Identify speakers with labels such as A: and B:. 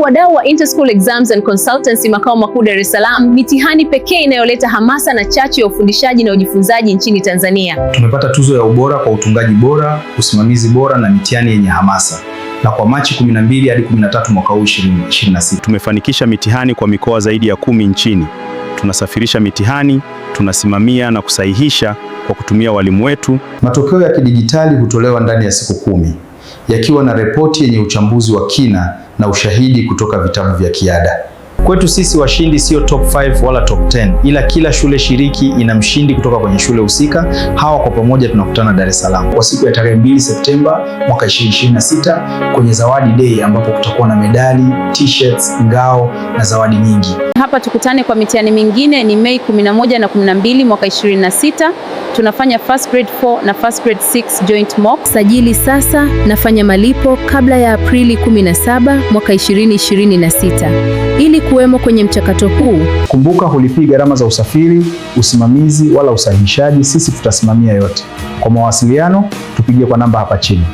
A: Wadau wa Interschool Exams and Consultancy makao makuu Dar es Salaam, mitihani pekee inayoleta hamasa na chachu ya ufundishaji na ujifunzaji nchini Tanzania.
B: Tumepata tuzo ya ubora kwa utungaji bora, usimamizi bora na mitihani yenye hamasa. Na kwa Machi 12 hadi 13 mwaka huu 2026
C: tumefanikisha mitihani kwa mikoa zaidi ya 10 nchini. Tunasafirisha mitihani, tunasimamia na kusahihisha kwa kutumia walimu wetu.
B: Matokeo ya kidijitali hutolewa ndani ya siku 10, yakiwa na ripoti yenye uchambuzi wa kina na ushahidi kutoka vitabu vya kiada. Kwetu sisi washindi sio top 5 wala top 10, ila kila shule shiriki ina mshindi kutoka kwenye shule husika. Hawa kwa pamoja tunakutana Dar es Salaam kwa siku ya tarehe 2 Septemba mwaka 2026 kwenye Zawadi Day, ambapo kutakuwa na medali, t-shirts, ngao na zawadi nyingi.
A: Hapa tukutane kwa mitihani mingine ni Mei 11 na 12 mwaka 26. Tunafanya first grade 4 na first grade 6 joint mock.
D: Sajili sasa, nafanya malipo kabla ya Aprili 17 mwaka 2026 ili kuwemo kwenye mchakato huu.
B: Kumbuka, hulipii gharama za usafiri, usimamizi wala usahihishaji. Sisi tutasimamia yote. Kwa mawasiliano tupigie kwa namba hapa chini.